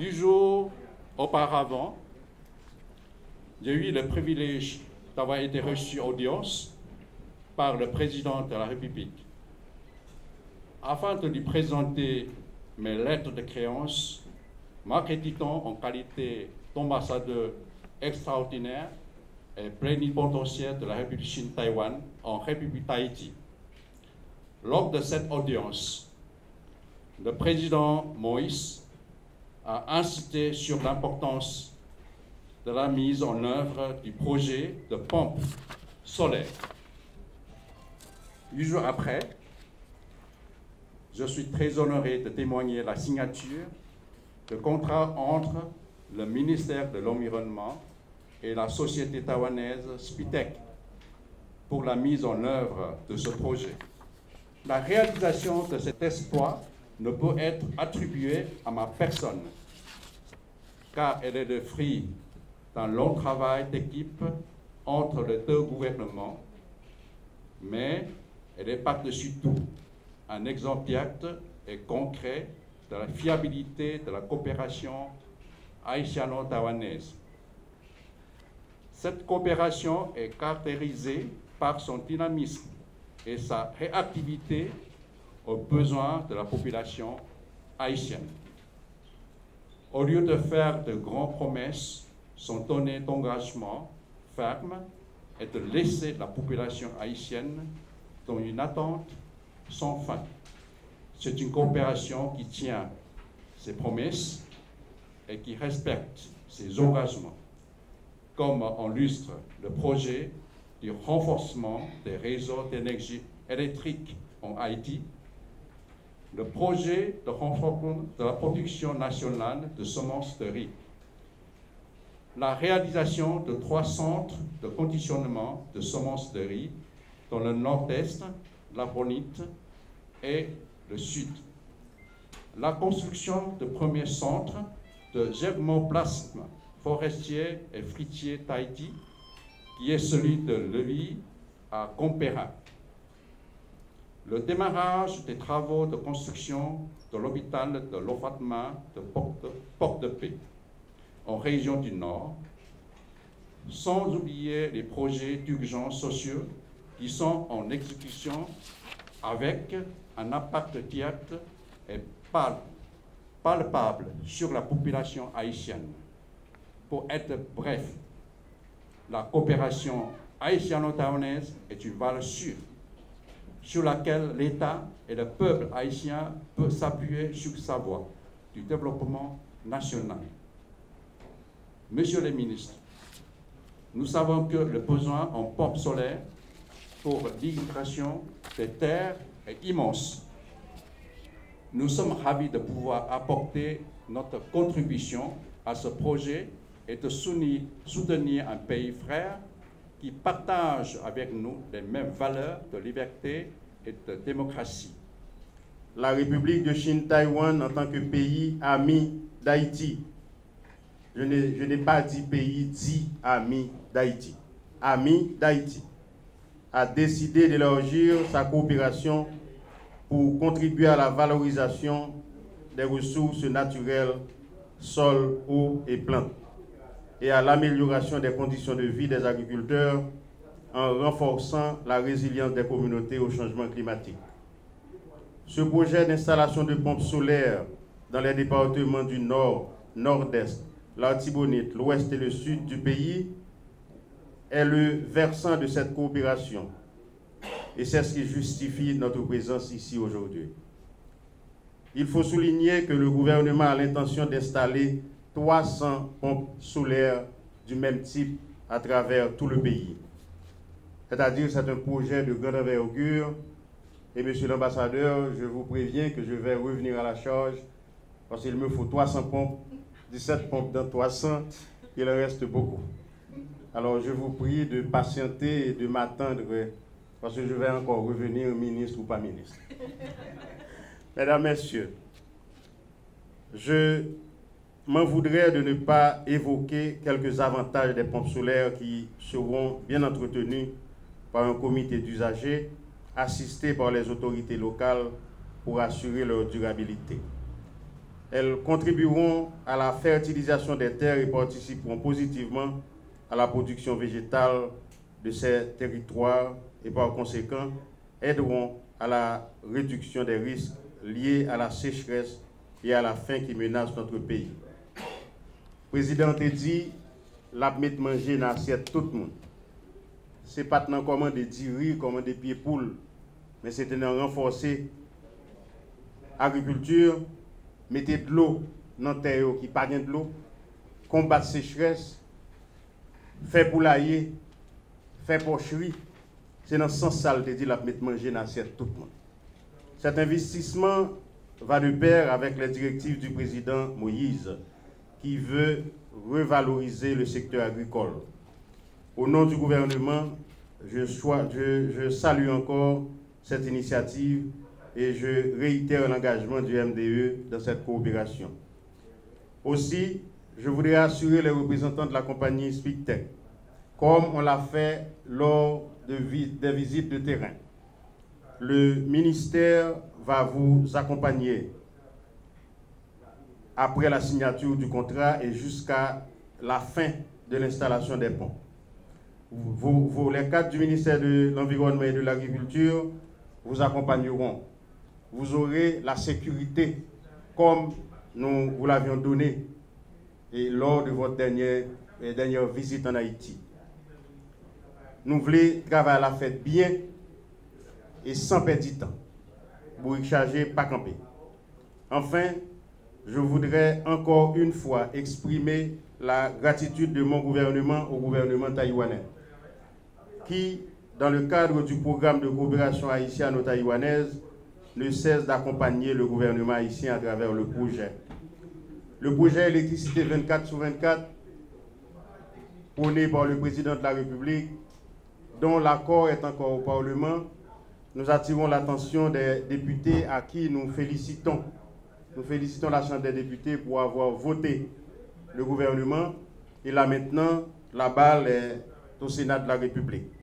8 jours auparavant, j'ai eu le privilège d'avoir été reçu audience par le président de la République afin de lui présenter mes lettres de créance, m'accréditant en qualité d'ambassadeur extraordinaire et plénipotentiaire de la République Chine-Taïwan en République d'Haïti. Lors de cette audience, le président Moïse a insisté sur l'importance de la mise en œuvre du projet de pompe solaire. 8 jours après, je suis très honoré de témoigner la signature de contrat entre le ministère de l'Environnement et la société taïwanaise Spitec pour la mise en œuvre de ce projet. La réalisation de cet exploit ne peut être attribuée à ma personne, car elle est le fruit d'un long travail d'équipe entre les deux gouvernements, mais elle est par-dessus tout un exemple direct et concret de la fiabilité de la coopération haïtiano-taïwanaise. Cette coopération est caractérisée par son dynamisme et sa réactivité aux besoins de la population haïtienne. Au lieu de faire de grandes promesses, sont donnés d'engagement ferme et de laisser la population haïtienne dans une attente sans fin. C'est une coopération qui tient ses promesses et qui respecte ses engagements, comme en illustre le projet du renforcement des réseaux d'énergie électrique en Haïti, le projet de renforcement de la production nationale de semences de riz, la réalisation de 3 centres de conditionnement de semences de riz dans le nord-est, la Bonite et le sud, la construction de premiers centres de germoplasme forestier et fruitier d'Haïti, qui est celui de Levi à Compéra, le démarrage des travaux de construction de l'hôpital de l'Ofatma de Port-de-Paix, en région du Nord, sans oublier les projets d'urgence sociaux qui sont en exécution avec un impact direct et palpable sur la population haïtienne. Pour être bref, la coopération haïtiano-taïwanaise est une valeur sûre sur laquelle l'État et le peuple haïtien peuvent s'appuyer sur sa voie du développement national. Monsieur le ministre, nous savons que le besoin en pompe solaire pour l'irrigation des terres est immense. Nous sommes ravis de pouvoir apporter notre contribution à ce projet et de soutenir un pays frère qui partage avec nous les mêmes valeurs de liberté et de démocratie. La République de Chine-Taïwan, en tant que pays ami d'Haïti, je n'ai pas dit pays dit ami d'Haïti, ami d'Haïti, a décidé d'élargir sa coopération pour contribuer à la valorisation des ressources naturelles, sol, eau et plantes, et à l'amélioration des conditions de vie des agriculteurs en renforçant la résilience des communautés au changement climatique. Ce projet d'installation de pompes solaires dans les départements du Nord, Nord-Est, l'Artibonite, l'Ouest et le Sud du pays est le versant de cette coopération. Et c'est ce qui justifie notre présence ici aujourd'hui. Il faut souligner que le gouvernement a l'intention d'installer 300 pompes solaires du même type à travers tout le pays. C'est-à-dire que c'est un projet de grande envergure. Et monsieur l'ambassadeur, je vous préviens que je vais revenir à la charge parce qu'il me faut 300 pompes, 17 pompes dans 300, il en reste beaucoup. Alors je vous prie de patienter et de m'attendre parce que je vais encore revenir ministre ou pas ministre. Mesdames, Messieurs, je m'en voudrais de ne pas évoquer quelques avantages des pompes solaires qui seront bien entretenus par un comité d'usagers assisté par les autorités locales pour assurer leur durabilité. Elles contribueront à la fertilisation des terres et participeront positivement à la production végétale de ces territoires et par conséquent aideront à la réduction des risques liés à la sécheresse et à la faim qui menace notre pays. Le président a dit, la mettre manger dans l'assiette tout le monde. Ce n'est pas comment de dire comment des pieds poules, mais c'est de renforcer l'agriculture, mettre de l'eau dans les terres qui n'ont pas de l'eau, combattre la sécheresse, faire poulailler, faire porcherie. C'est dans ce sens-là que je dis la mettre manger dans l'assiette tout le monde. Cet investissement va de pair avec les directives du président Moïse, qui veut revaloriser le secteur agricole. Au nom du gouvernement, je salue encore cette initiative et je réitère l'engagement du MDE dans cette coopération. Aussi, je voudrais assurer les représentants de la compagnie Spictech, comme on l'a fait lors des visites de terrain. Le ministère va vous accompagner après la signature du contrat et jusqu'à la fin de l'installation des ponts. Les cadres du ministère de l'Environnement et de l'Agriculture vous accompagneront. Vous aurez la sécurité comme nous vous l'avions donné lors de votre dernière visite en Haïti. Nous voulons travailler à la fête bien et sans perdre du temps. Pour y charger, pas camper. Enfin, je voudrais encore une fois exprimer la gratitude de mon gouvernement au gouvernement taïwanais, qui, dans le cadre du programme de coopération haïtiano-taïwanaise, ne cesse d'accompagner le gouvernement haïtien à travers le projet. Le projet électricité 24/24, prôné par le président de la République, dont l'accord est encore au Parlement, nous attirons l'attention des députés à qui nous félicitons. Nous félicitons la Chambre des députés pour avoir voté le gouvernement. Et là maintenant, la balle est au Sénat de la République.